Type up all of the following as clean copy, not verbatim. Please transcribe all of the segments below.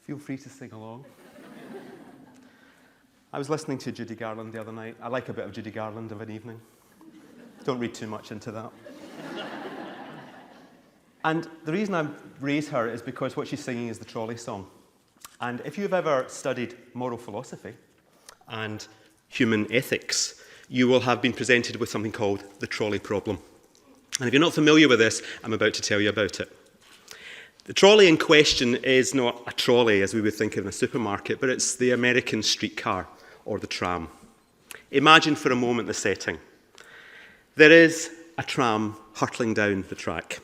Feel free to sing along. I was listening to Judy Garland the other night. I like a bit of Judy Garland of an evening. Don't read too much into that. And the reason I raise her is because what she's singing is the trolley song. And if you've ever studied moral philosophy and human ethics, you will have been presented with something called the trolley problem. And if you're not familiar with this, I'm about to tell you about it. The trolley in question is not a trolley as we would think of in a supermarket, but it's the American streetcar or the tram. Imagine for a moment the setting. There is a tram hurtling down the track.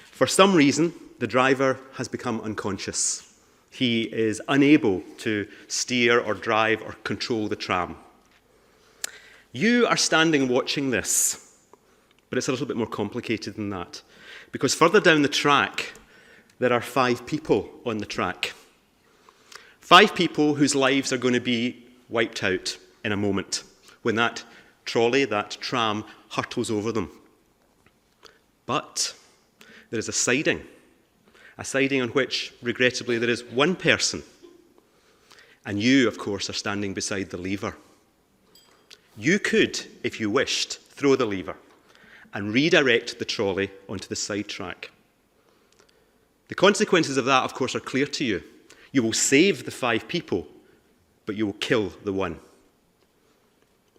For some reason, the driver has become unconscious. He is unable to steer or drive or control the tram. You are standing watching this, but it's a little bit more complicated than that. Because further down the track, there are 5 people on the track. 5 people whose lives are going to be wiped out in a moment when that trolley, that tram, hurtles over them. But there is a siding on which, regrettably, there is one person. And you, of course, are standing beside the lever. You could, if you wished, throw the lever and redirect the trolley onto the side track. The consequences of that, of course, are clear to you. You will save the 5 people, but you will kill the one.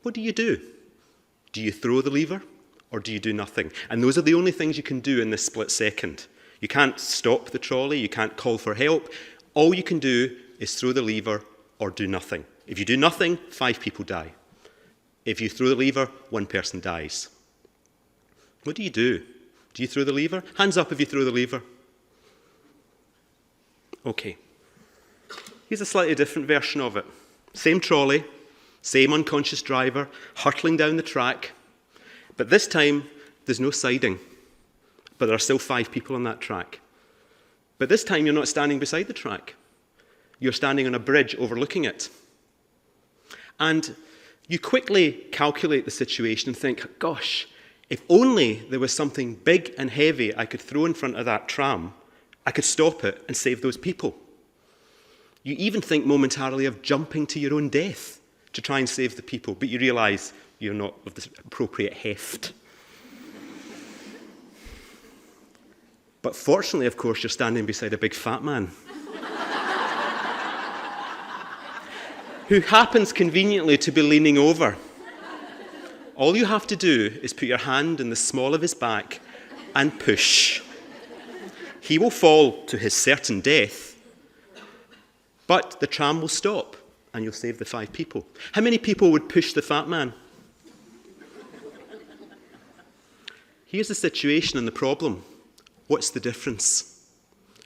What do? Do you throw the lever, or do you do nothing? And those are the only things you can do in this split second. You can't stop the trolley, you can't call for help. All you can do is throw the lever or do nothing. If you do nothing, 5 people die. If you throw the lever, 1 person dies. What do? Do you throw the lever? Hands up if you throw the lever. Okay. Here's a slightly different version of it. Same trolley, same unconscious driver, hurtling down the track. But this time, there's no siding. But there are still 5 people on that track. But this time, you're not standing beside the track. You're standing on a bridge overlooking it. And you quickly calculate the situation and think, gosh, if only there was something big and heavy I could throw in front of that tram, I could stop it and save those people. You even think momentarily of jumping to your own death to try and save the people, but you realise you're not of the appropriate heft. But fortunately, of course, you're standing beside a big fat man who happens conveniently to be leaning over. All you have to do is put your hand in the small of his back and push. He will fall to his certain death, but the tram will stop and you'll save the 5 people. How many people would push the fat man? Here's the situation and the problem. What's the difference?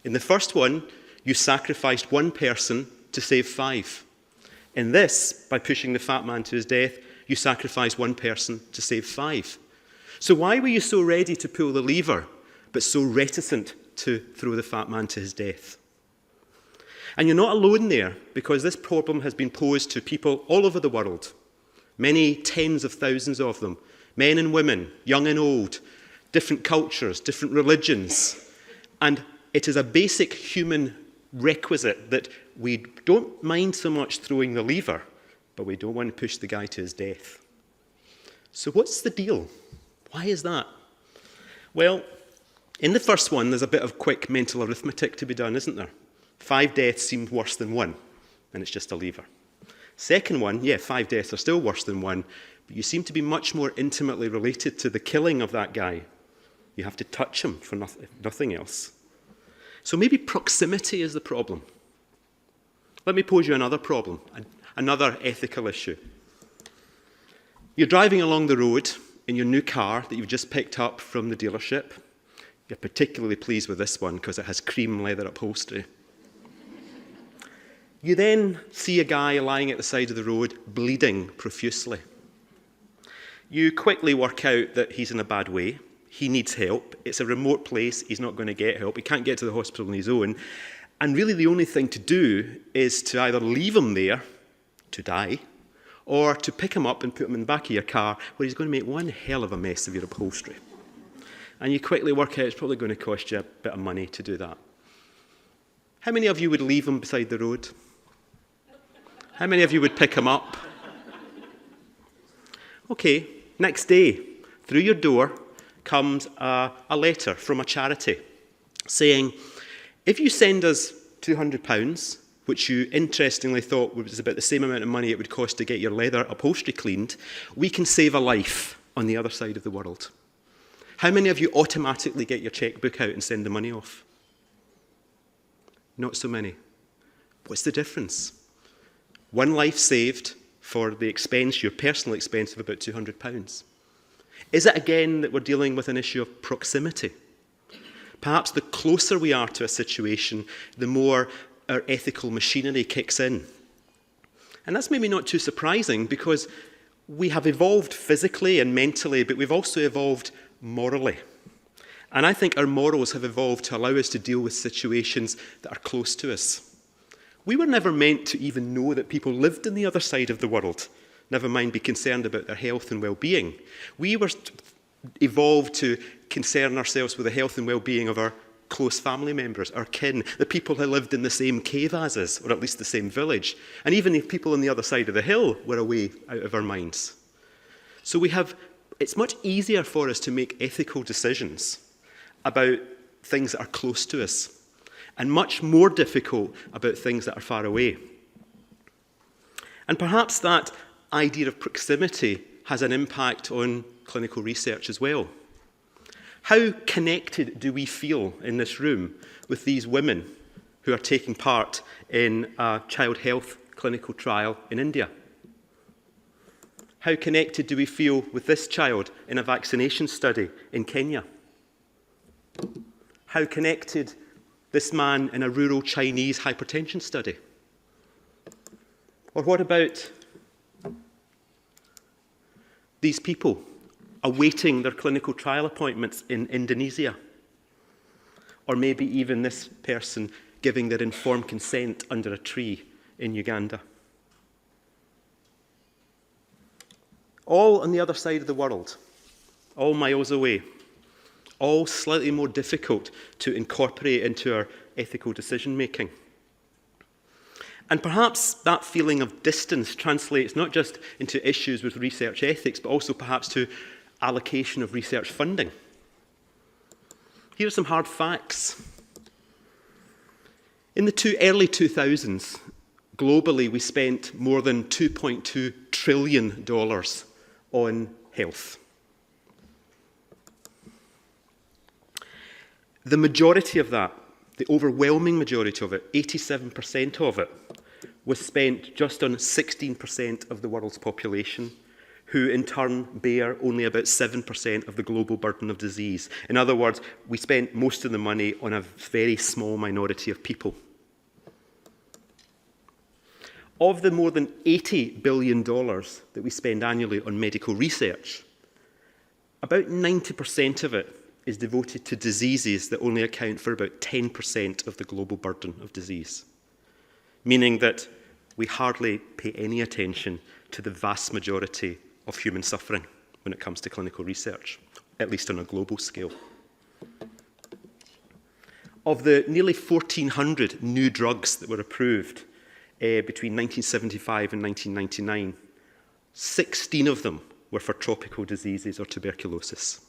In the first one, you sacrificed 1 person to save 5. In this, by pushing the fat man to his death, you sacrificed 1 person to save 5. So why were you so ready to pull the lever, but so reticent to throw the fat man to his death? And you're not alone there, because this problem has been posed to people all over the world. Many tens of thousands of them, men and women, young and old, different cultures, different religions. And it is a basic human requisite that we don't mind so much throwing the lever, but we don't want to push the guy to his death. So what's the deal? Why is that? Well, in the first one, there's a bit of quick mental arithmetic to be done, isn't there? 5 deaths seem worse than 1, and it's just a lever. Second one, 5 deaths are still worse than 1, but you seem to be much more intimately related to the killing of that guy. You have to touch him for nothing else. So maybe proximity is the problem. Let me pose you another problem, another ethical issue. You're driving along the road in your new car that you've just picked up from the dealership. You're particularly pleased with this one because it has cream leather upholstery. You then see a guy lying at the side of the road, bleeding profusely. You quickly work out that he's in a bad way. He needs help. It's a remote place. He's not going to get help. He can't get to the hospital on his own. And really the only thing to do is to either leave him there to die, or to pick him up and put him in the back of your car where he's going to make one hell of a mess of your upholstery. And you quickly work out it's probably going to cost you a bit of money to do that. How many of you would leave him beside the road? How many of you would pick him up? Okay, next day, through your door comes a letter from a charity saying, if you send us £200, which you interestingly thought was about the same amount of money it would cost to get your leather upholstery cleaned, we can save a life on the other side of the world. How many of you automatically get your checkbook out and send the money off? Not so many. What's the difference? One life saved for the expense, your personal expense of about £200. Is it again that we're dealing with an issue of proximity? Perhaps the closer we are to a situation, the more our ethical machinery kicks in. And that's maybe not too surprising because we have evolved physically and mentally, but we've also evolved morally. And I think our morals have evolved to allow us to deal with situations that are close to us. We were never meant to even know that people lived on the other side of the world, never mind be concerned about their health and well-being. We were evolved to concern ourselves with the health and well-being of our close family members, our kin, the people who lived in the same cave as us, or at least the same village. And even the people on the other side of the hill were away out of our minds. So it's much easier for us to make ethical decisions about things that are close to us, and much more difficult about things that are far away. And perhaps that idea of proximity has an impact on clinical research as well. How connected do we feel in this room with these women who are taking part in a child health clinical trial in India? How connected do we feel with this child in a vaccination study in Kenya? How connected this man in a rural Chinese hypertension study? Or what about these people awaiting their clinical trial appointments in Indonesia? Or maybe even this person giving their informed consent under a tree in Uganda? All on the other side of the world, all miles away, all slightly more difficult to incorporate into our ethical decision-making. And perhaps that feeling of distance translates not just into issues with research ethics, but also perhaps to allocation of research funding. Here are some hard facts. In the early 2000s, globally, we spent more than $2.2 trillion on health. The majority of that, the overwhelming majority of it, 87% of it, was spent just on 16% of the world's population, who in turn bear only about 7% of the global burden of disease. In other words, we spent most of the money on a very small minority of people. Of the more than $80 billion that we spend annually on medical research, about 90% of it is devoted to diseases that only account for about 10% of the global burden of disease, meaning that we hardly pay any attention to the vast majority of human suffering when it comes to clinical research, at least on a global scale. Of the nearly 1,400 new drugs that were approved between 1975 and 1999, 16 of them were for tropical diseases or tuberculosis.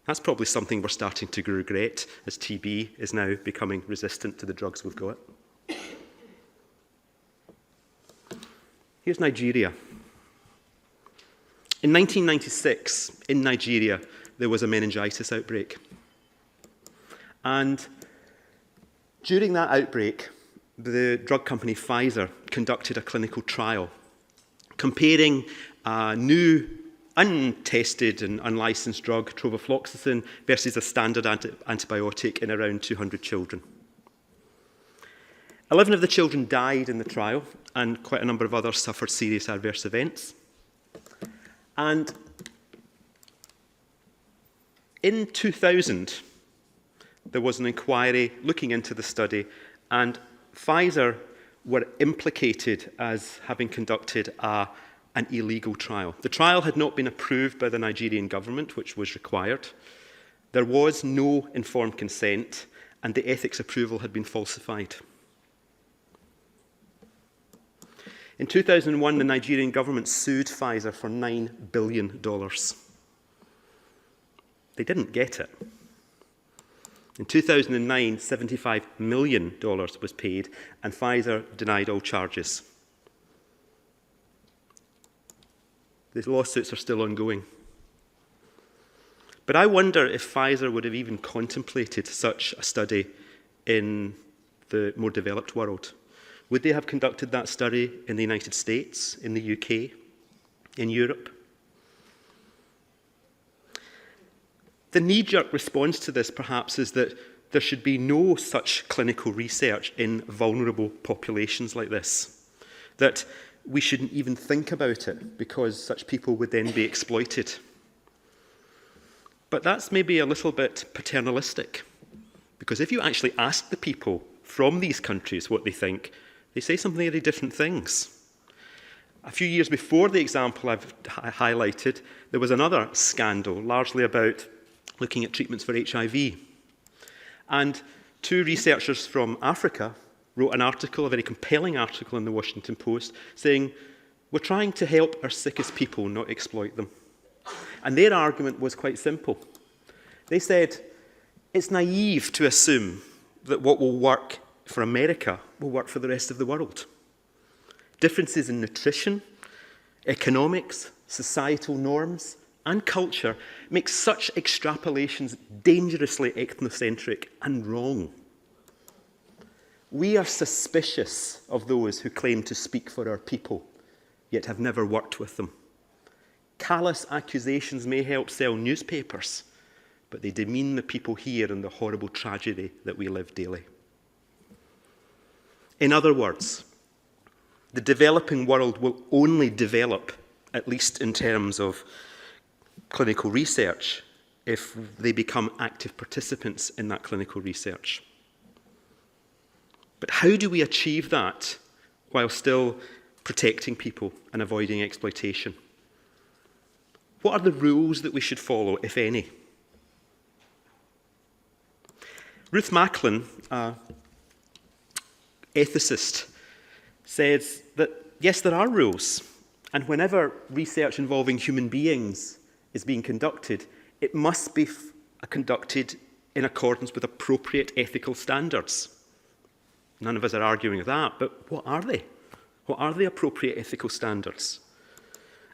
That's probably something we're starting to regret, as TB is now becoming resistant to the drugs we've got. Here's Nigeria. In 1996, in Nigeria, there was a meningitis outbreak. And during that outbreak, the drug company Pfizer conducted a clinical trial comparing a new untested and unlicensed drug, trovafloxacin, versus a standard antibiotic in around 200 children. 11 of the children died in the trial, and quite a number of others suffered serious adverse events. And in 2000, there was an inquiry looking into the study, and Pfizer were implicated as having conducted an illegal trial. The trial had not been approved by the Nigerian government, which was required. There was no informed consent, and the ethics approval had been falsified. In 2001, the Nigerian government sued Pfizer for $9 billion. They didn't get it. In 2009, $75 million was paid, and Pfizer denied all charges. These lawsuits are still ongoing. But I wonder if Pfizer would have even contemplated such a study in the more developed world. Would they have conducted that study in the United States, in the UK, in Europe? The knee-jerk response to this, perhaps, is that there should be no such clinical research in vulnerable populations like this, that we shouldn't even think about it because such people would then be exploited. But that's maybe a little bit paternalistic, because if you actually ask the people from these countries what they think, they say some very different things. A few years before the example I've highlighted, there was another scandal, largely about looking at treatments for HIV. And two researchers from Africa wrote an article, a very compelling article in the Washington Post, saying, we're trying to help our sickest people, not exploit them. And their argument was quite simple. They said, it's naive to assume that what will work for America will work for the rest of the world. Differences in nutrition, economics, societal norms, and culture make such extrapolations dangerously ethnocentric and wrong. We are suspicious of those who claim to speak for our people, yet have never worked with them. Callous accusations may help sell newspapers, but they demean the people here and the horrible tragedy that we live daily. In other words, the developing world will only develop, at least in terms of clinical research, if they become active participants in that clinical research. But how do we achieve that while still protecting people and avoiding exploitation? What are the rules that we should follow, if any? Ruth Macklin, ethicist, says that yes, there are rules, and whenever research involving human beings is being conducted, it must be conducted in accordance with appropriate ethical standards. None of us are arguing with that, but what are they? What are the appropriate ethical standards?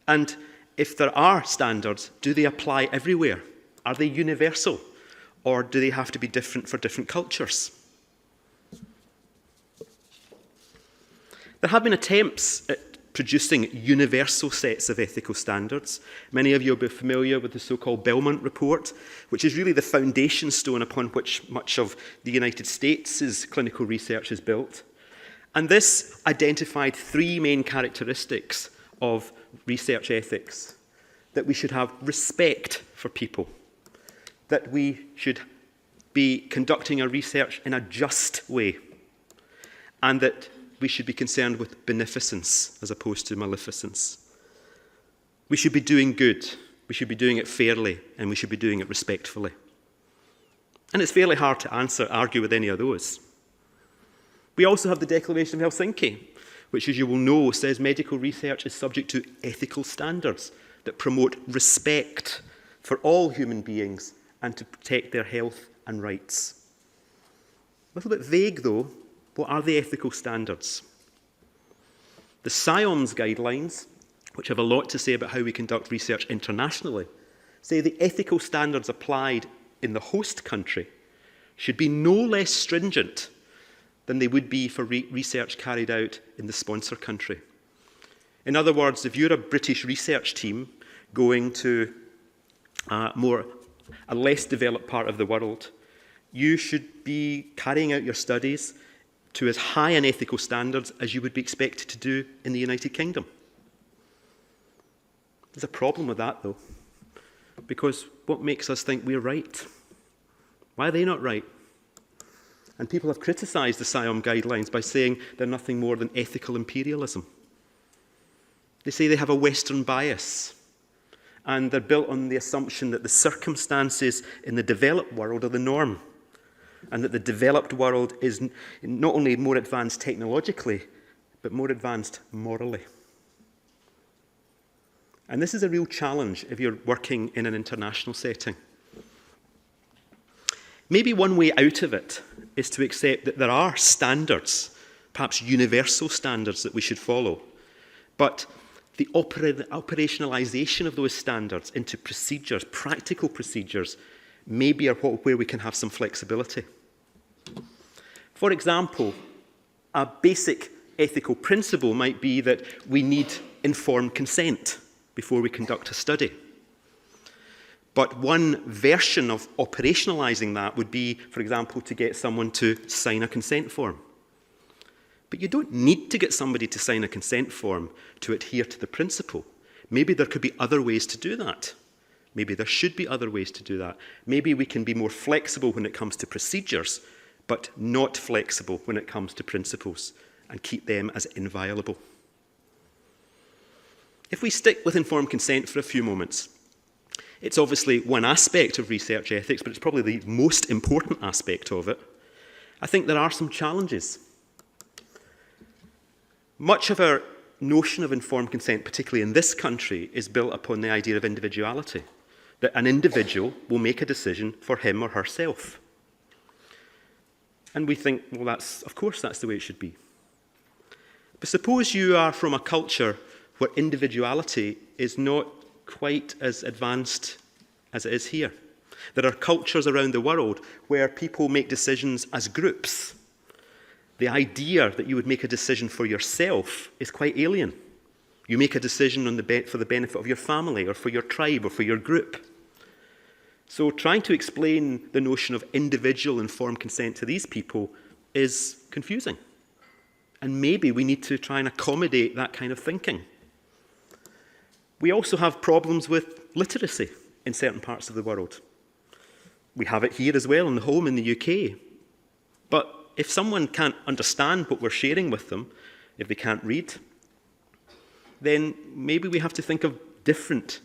And if there are standards, do they apply everywhere? Are they universal? Or do they have to be different for different cultures? There have been attempts at producing universal sets of ethical standards. Many of you will be familiar with the so-called Belmont Report, which is really the foundation stone upon which much of the United States' clinical research is built. And this identified three main characteristics of research ethics: that we should have respect for people, that we should be conducting our research in a just way, and that we should be concerned with beneficence as opposed to maleficence. We should be doing good, we should be doing it fairly, and we should be doing it respectfully. And it's fairly hard to argue with any of those. We also have the Declaration of Helsinki, which, as you will know, says medical research is subject to ethical standards that promote respect for all human beings and to protect their health and rights. A little bit vague, though. What are the ethical standards? The SIOMS guidelines, which have a lot to say about how we conduct research internationally, say the ethical standards applied in the host country should be no less stringent than they would be for research carried out in the sponsor country. In other words, if you're a British research team going to a less developed part of the world, you should be carrying out your studies to as high an ethical standards as you would be expected to do in the United Kingdom. There's a problem with that, though, because what makes us think we're right? Why are they not right? And people have criticised the SIOM guidelines by saying they're nothing more than ethical imperialism. They say they have a Western bias, and they're built on the assumption that the circumstances in the developed world are the norm. and that the developed world is not only more advanced technologically, but more advanced morally. And this is a real challenge if you're working in an international setting. Maybe one way out of it is to accept that there are standards, perhaps universal standards that we should follow, but the operationalization of those standards into procedures, practical procedures, maybe are where we can have some flexibility. For example, a basic ethical principle might be that we need informed consent before we conduct a study. But one version of operationalizing that would be, for example, to get someone to sign a consent form. But you don't need to get somebody to sign a consent form to adhere to the principle. Maybe there could be other ways to do that. Maybe there should be other ways to do that. Maybe we can be more flexible when it comes to procedures, but not flexible when it comes to principles, and keep them as inviolable. If we stick with informed consent for a few moments, it's obviously one aspect of research ethics, but it's probably the most important aspect of it. I think there are some challenges. Much of our notion of informed consent, particularly in this country, is built upon the idea of individuality, that an individual will make a decision for him or herself. And we think, well, of course that's the way it should be. But suppose you are from a culture where individuality is not quite as advanced as it is here. There are cultures around the world where people make decisions as groups. The idea that you would make a decision for yourself is quite alien. You make a decision for the benefit of your family or for your tribe or for your group. So trying to explain the notion of individual informed consent to these people is confusing. And maybe we need to try and accommodate that kind of thinking. We also have problems with literacy in certain parts of the world. We have it here as well in the home in the UK. But if someone can't understand what we're sharing with them, if they can't read, then maybe we have to think of different,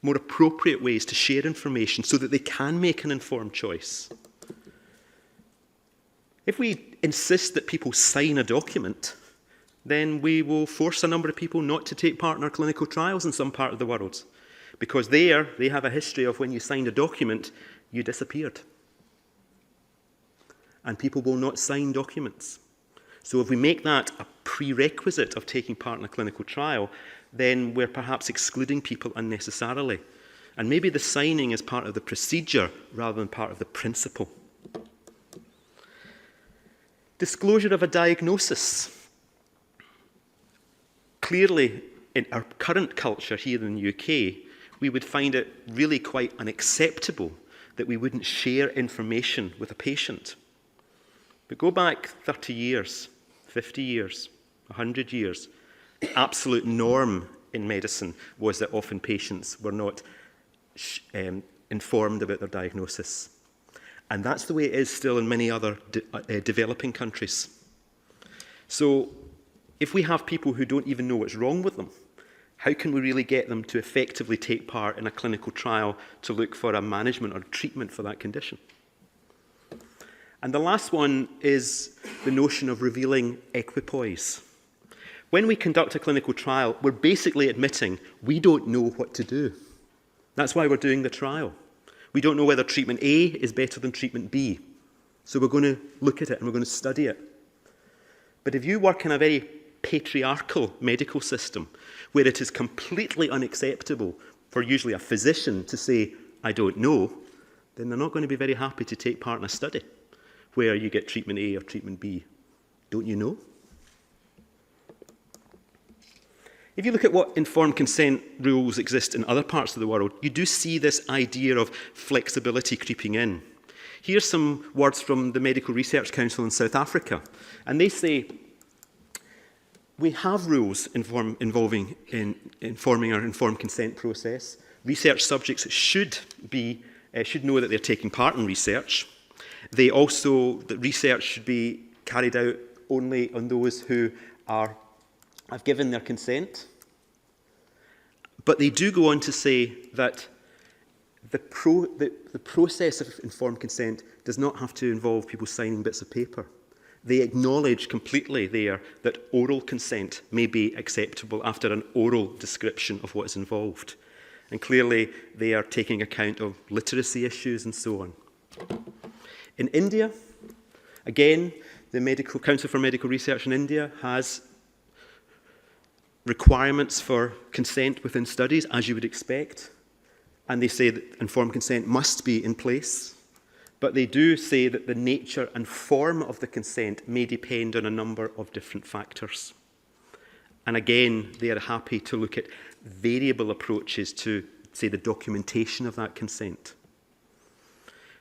more appropriate ways to share information so that they can make an informed choice. If we insist that people sign a document, then we will force a number of people not to take part in our clinical trials in some part of the world. Because they have a history of when you signed a document, you disappeared. And people will not sign documents. So if we make that a prerequisite of taking part in a clinical trial, then we're perhaps excluding people unnecessarily. And maybe the signing is part of the procedure rather than part of the principle. Disclosure of a diagnosis. Clearly, in our current culture here in the UK, we would find it really quite unacceptable that we wouldn't share information with a patient. But go back 30 years, 50 years, 100 years, the absolute norm in medicine was that often patients were not informed about their diagnosis. And that's the way it is still in many other developing countries. So if we have people who don't even know what's wrong with them, how can we really get them to effectively take part in a clinical trial to look for a management or treatment for that condition? And the last one is the notion of revealing equipoise. When we conduct a clinical trial, we're basically admitting we don't know what to do. That's why we're doing the trial. We don't know whether treatment A is better than treatment B. So we're going to look at it and we're going to study it. But if you work in a very patriarchal medical system where it is completely unacceptable for usually a physician to say, I don't know, then they're not going to be very happy to take part in a study where you get treatment A or treatment B. Don't you know? If you look at what informed consent rules exist in other parts of the world, you do see this idea of flexibility creeping in. Here's some words from the Medical Research Council in South Africa. And they say, we have rules involving informing our informed consent process. Research subjects should know that they're taking part in research. The research should be carried out only on those who have given their consent. But they do go on to say that The process of informed consent does not have to involve people signing bits of paper. They acknowledge completely there that oral consent may be acceptable after an oral description of what is involved. And clearly, they are taking account of literacy issues and so on. In India, again, the Council for Medical Research in India has requirements for consent within studies, as you would expect. And they say that informed consent must be in place. But they do say that the nature and form of the consent may depend on a number of different factors. And again, they are happy to look at variable approaches to, say, the documentation of that consent.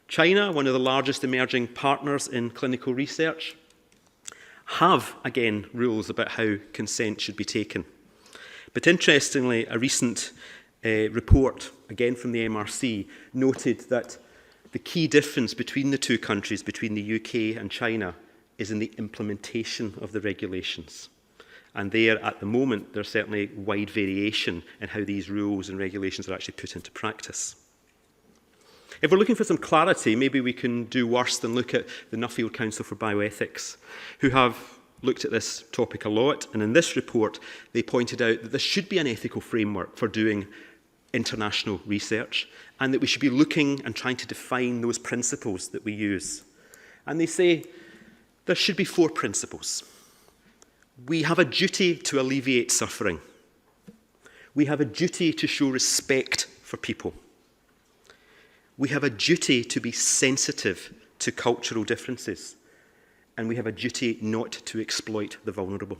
China, one of the largest emerging partners in clinical research, have, again, rules about how consent should be taken. But interestingly, a recent report, again from the MRC, noted that the key difference between the two countries, between the UK and China, is in the implementation of the regulations. And there, at the moment, there's certainly wide variation in how these rules and regulations are actually put into practice. If we're looking for some clarity, maybe we can do worse than look at the Nuffield Council for Bioethics, who have looked at this topic a lot. And in this report, they pointed out that there should be an ethical framework for doing international research, and that we should be looking and trying to define those principles that we use. And they say there should be 4 principles. We have a duty to alleviate suffering. We have a duty to show respect for people. We have a duty to be sensitive to cultural differences. And we have a duty not to exploit the vulnerable.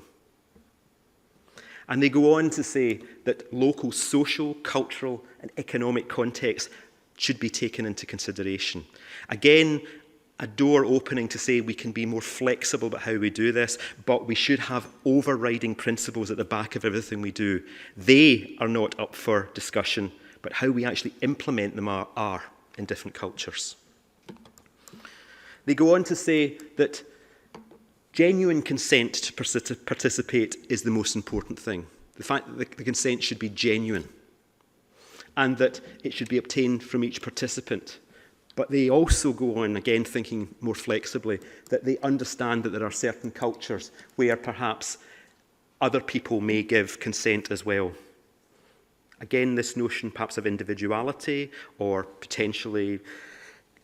And they go on to say that local social, cultural, and economic context should be taken into consideration. Again, a door opening to say we can be more flexible about how we do this, but we should have overriding principles at the back of everything we do. They are not up for discussion, but how we actually implement them are in different cultures. They go on to say that genuine consent to participate is the most important thing. The fact that the consent should be genuine and that it should be obtained from each participant. But they also go on, again thinking more flexibly, that they understand that there are certain cultures where perhaps other people may give consent as well. Again, this notion perhaps of individuality or potentially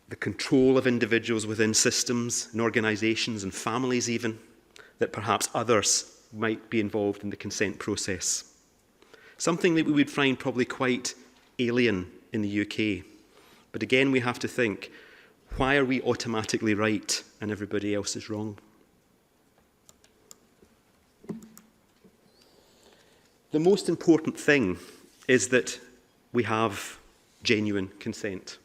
the control of individuals within systems and organisations and families even, that perhaps others might be involved in the consent process. Something that we would find probably quite alien in the UK. But again, we have to think, why are we automatically right and everybody else is wrong? The most important thing is that we have genuine consent.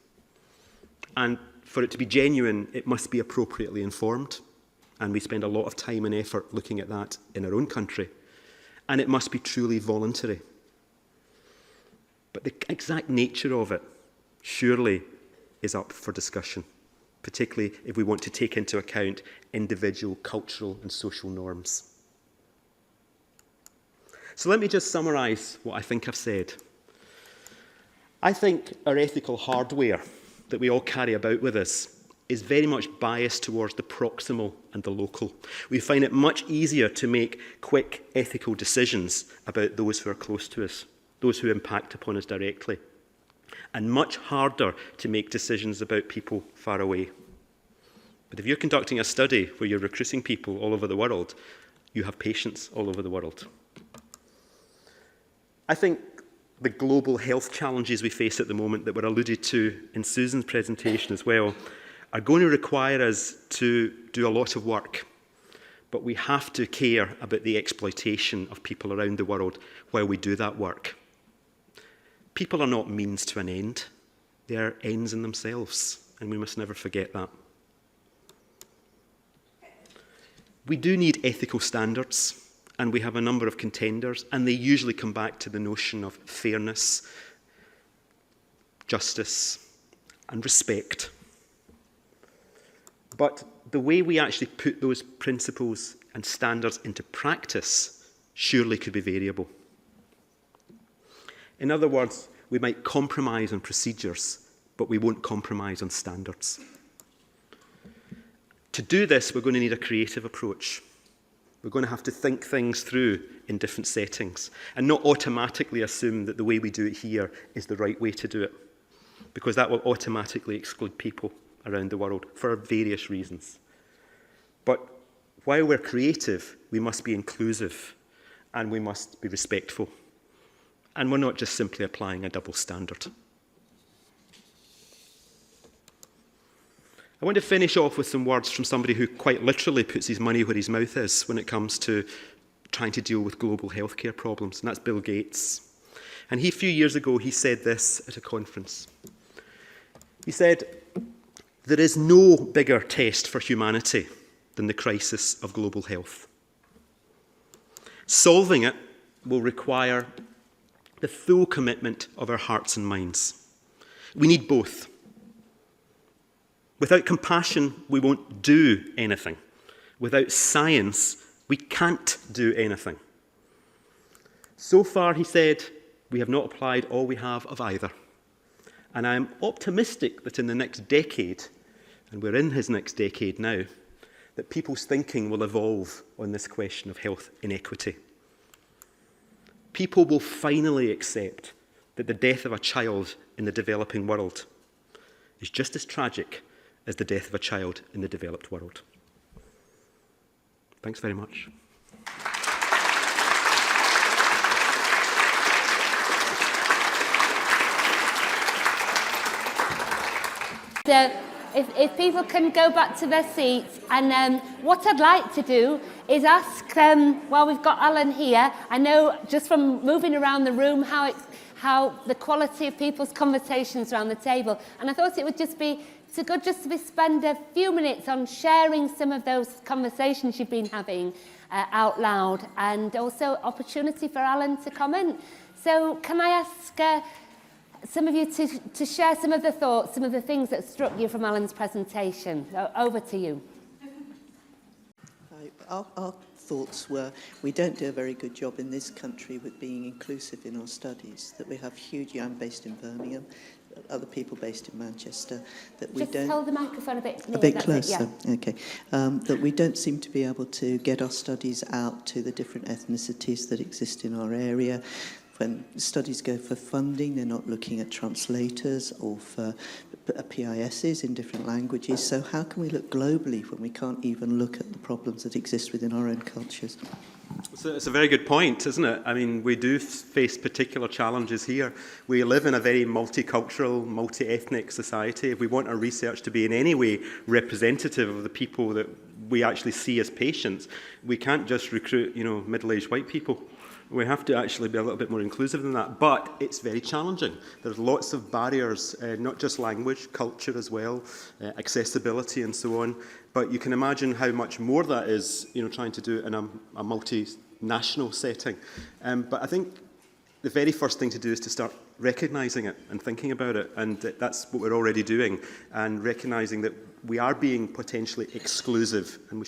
And for it to be genuine, it must be appropriately informed. And we spend a lot of time and effort looking at that in our own country. And it must be truly voluntary. But the exact nature of it surely is up for discussion, particularly if we want to take into account individual cultural and social norms. So let me just summarise what I think I've said. I think our ethical hardware that we all carry about with us is very much biased towards the proximal and the local. We find it much easier to make quick ethical decisions about those who are close to us, those who impact upon us directly, and much harder to make decisions about people far away. But if you're conducting a study where you're recruiting people all over the world, you have patients all over the world. I think the global health challenges we face at the moment that were alluded to in Susan's presentation as well are going to require us to do a lot of work. But we have to care about the exploitation of people around the world while we do that work. People are not means to an end. They are ends in themselves, and we must never forget that. We do need ethical standards. And we have a number of contenders, and they usually come back to the notion of fairness, justice, and respect. But the way we actually put those principles and standards into practice surely could be variable. In other words, we might compromise on procedures but we won't compromise on standards. To do this, we're going to need a creative approach. We're going to have to think things through in different settings and not automatically assume that the way we do it here is the right way to do it, because that will automatically exclude people around the world for various reasons. But while we're creative, we must be inclusive and we must be respectful. And we're not just simply applying a double standard. I want to finish off with some words from somebody who quite literally puts his money where his mouth is when it comes to trying to deal with global healthcare problems, and that's Bill Gates. And a few years ago, he said this at a conference. He said, "There is no bigger test for humanity than the crisis of global health. Solving it will require the full commitment of our hearts and minds. We need both. Without compassion, we won't do anything. Without science, we can't do anything. So far," he said, "we have not applied all we have of either. And I am optimistic that in the next decade, and we're in his next decade now, that people's thinking will evolve on this question of health inequity. People will finally accept that the death of a child in the developing world is just as tragic as the death of a child in the developed world." Thanks very much. So if people can go back to their seats, and what I'd like to do is ask, while we've got Allan here, I know just from moving around the room how the quality of people's conversations around the table, and I thought it would just be so good just to spend a few minutes on sharing some of those conversations you've been having out loud, and also opportunity for Allan to comment. So can I ask some of you to share some of the thoughts, some of the things that struck you from Allan's presentation? Over to you. Our thoughts were, we don't do a very good job in this country with being inclusive in our studies, that we have huge, I'm based in Birmingham, other people based in Manchester, that we just don't... hold the microphone a bit closer, yeah. Okay. That we don't seem to be able to get our studies out to the different ethnicities that exist in our area. When studies go for funding, they're not looking at translators or for PISs in different languages. So how can we look globally when we can't even look at the problems that exist within our own cultures? It's a very good point, isn't it? I mean, we do face particular challenges here. We live in a very multicultural, multi-ethnic society. If we want our research to be in any way representative of the people that we actually see as patients, we can't just recruit, middle-aged white people. We have to actually be a little bit more inclusive than that, but it's very challenging. There's lots of barriers, not just language, culture as well, accessibility and so on. But you can imagine how much more that is, trying to do it in a multinational setting. But I think the very first thing to do is to start recognising it and thinking about it, and that's what we're already doing, and recognising that we are being potentially exclusive, and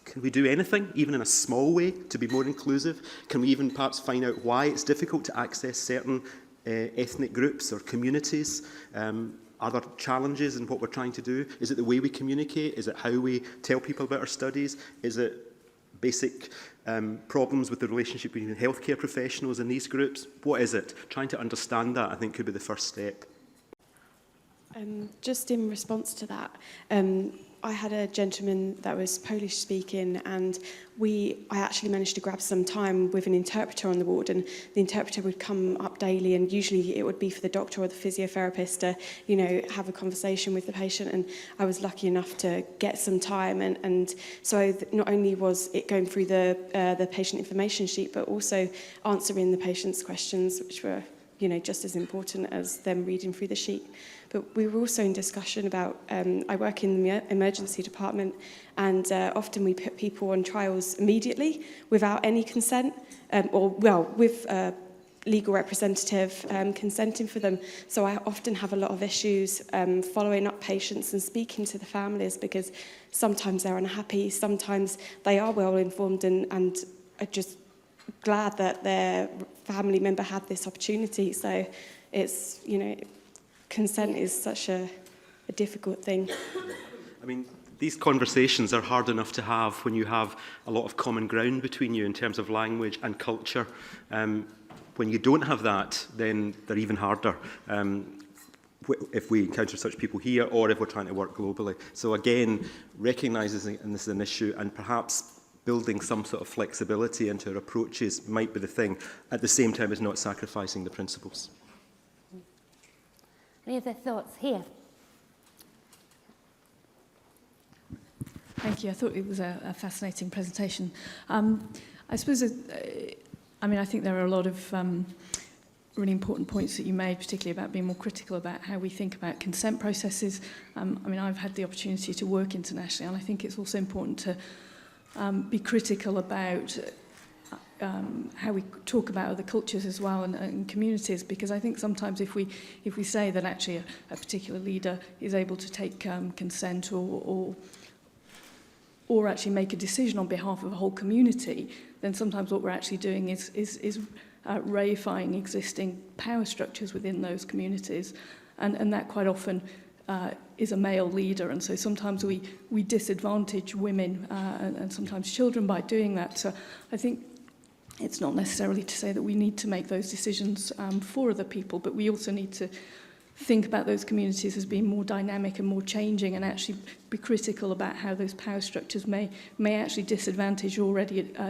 can we do anything, even in a small way, to be more inclusive? Can we even perhaps find out why it's difficult to access certain ethnic groups or communities? Are there challenges in what we're trying to do? Is it the way we communicate? Is it how we tell people about our studies? Is it basic problems with the relationship between healthcare professionals and these groups? What is it? Trying to understand that, I think, could be the first step. Just in response to that, I had a gentleman that was Polish speaking, and I actually managed to grab some time with an interpreter on the ward, and the interpreter would come up daily, and usually it would be for the doctor or the physiotherapist to, have a conversation with the patient. And I was lucky enough to get some time, and so not only was it going through the patient information sheet, but also answering the patient's questions, which were just as important as them reading through the sheet. But we were also in discussion about, I work in the emergency department, and often we put people on trials immediately without any consent, with a legal representative consenting for them. So I often have a lot of issues following up patients and speaking to the families, because sometimes they're unhappy, sometimes they are well informed and are just glad that their family member had this opportunity. So it's, consent is such a difficult thing. I mean, these conversations are hard enough to have when you have a lot of common ground between you in terms of language and culture. When you don't have that, then they're even harder. If we encounter such people here or if we're trying to work globally. So again, recognising this is an issue and perhaps building some sort of flexibility into our approaches might be the thing, at the same time as not sacrificing the principles. Any other thoughts here? Thank you. I thought it was a fascinating presentation. I suppose, I think there are a lot of really important points that you made, particularly about being more critical about how we think about consent processes. I've had the opportunity to work internationally, and I think it's also important to be critical about how we talk about other cultures as well and communities, because I think sometimes if we say that actually a particular leader is able to take consent or actually make a decision on behalf of a whole community, then sometimes what we're actually doing is reifying existing power structures within those communities, and that quite often is a male leader, and so sometimes we disadvantage women and sometimes children by doing that. So I think it's not necessarily to say that we need to make those decisions for other people, but we also need to think about those communities as being more dynamic and more changing, and actually be critical about how those power structures may actually disadvantage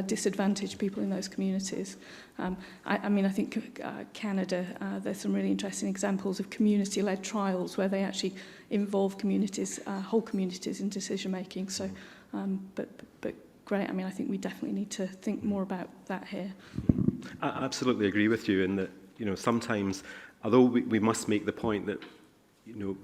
disadvantaged people in those communities. I think Canada, there's some really interesting examples of community-led trials where they actually involve communities, whole communities in decision making. So, but great. I think we definitely need to think more about that here. I absolutely agree with you in that, sometimes, although we must make the point that,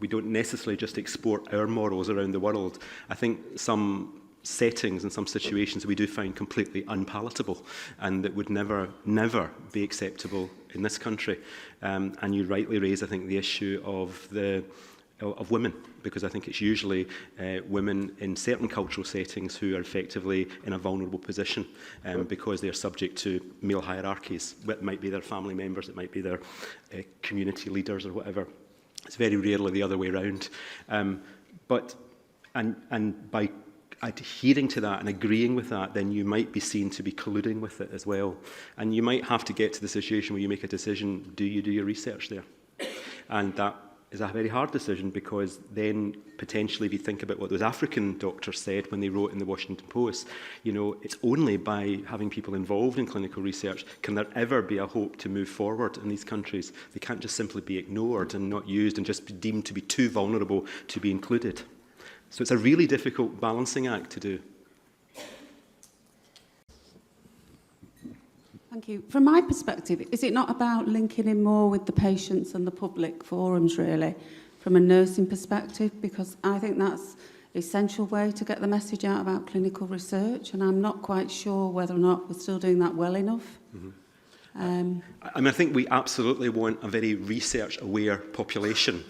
we don't necessarily just export our morals around the world, I think some settings and some situations we do find completely unpalatable and that would never be acceptable in this country. And you rightly raise, I think, the issue of women, because I think it's usually women in certain cultural settings who are effectively in a vulnerable position because they're subject to male hierarchies. It might be their family members, it might be their community leaders or whatever. It's very rarely the other way around. But by adhering to that and agreeing with that, then you might be seen to be colluding with it as well. And you might have to get to the situation where you make a decision, do you do your research there? And that is a very hard decision, because then potentially if you think about what those African doctors said when they wrote in the Washington Post, it's only by having people involved in clinical research can there ever be a hope to move forward in these countries. They can't just simply be ignored and not used and just be deemed to be too vulnerable to be included. So it's a really difficult balancing act to do. Thank you. From my perspective, is it not about linking in more with the patients and the public forums, really, from a nursing perspective? Because I think that's an essential way to get the message out about clinical research, and I'm not quite sure whether or not we're still doing that well enough. Mm-hmm. I think we absolutely want a very research-aware population.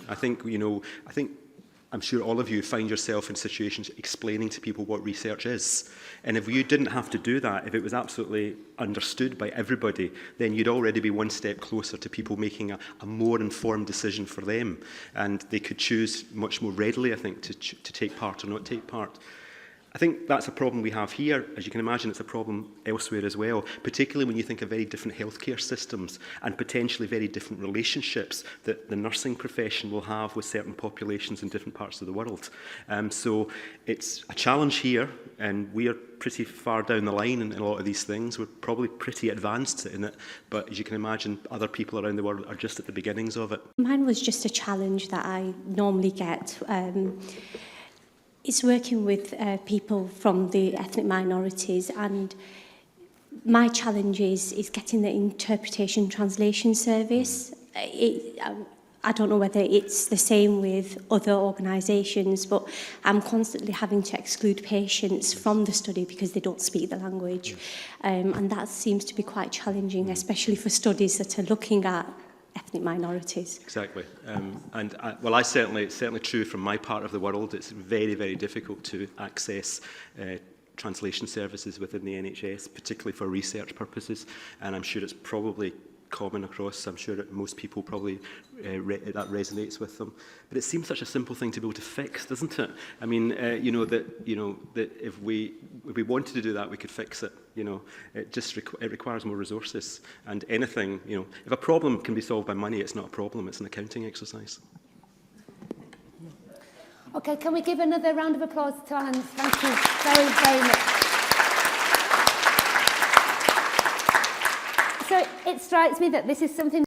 I'm sure all of you find yourself in situations explaining to people what research is. And if you didn't have to do that, if it was absolutely understood by everybody, then you'd already be one step closer to people making a more informed decision for them. And they could choose much more readily, I think, to take part or not take part. I think that's a problem we have here. As you can imagine, it's a problem elsewhere as well, particularly when you think of very different healthcare systems and potentially very different relationships that the nursing profession will have with certain populations in different parts of the world. So it's a challenge here, and we are pretty far down the line in a lot of these things. We're probably pretty advanced in it, but as you can imagine, other people around the world are just at the beginnings of it. Mine was just a challenge that I normally get. It's working with people from the ethnic minorities, and my challenge is getting the interpretation translation service. I don't know whether it's the same with other organisations, but I'm constantly having to exclude patients from the study because they don't speak the language. And that seems to be quite challenging, especially for studies that are looking at ethnic minorities. Exactly. It's certainly true from my part of the world. It's very, very difficult to access translation services within the NHS, particularly for research purposes. And I'm sure it's probably common across. I'm sure that most people probably that resonates with them. But it seems such a simple thing to be able to fix, doesn't it? I mean, that if we wanted to do that, we could fix it. It just it requires more resources. And anything, if a problem can be solved by money, it's not a problem. It's an accounting exercise. Okay, can we give another round of applause to Allan? Thank you very, very much. So it strikes me that this is something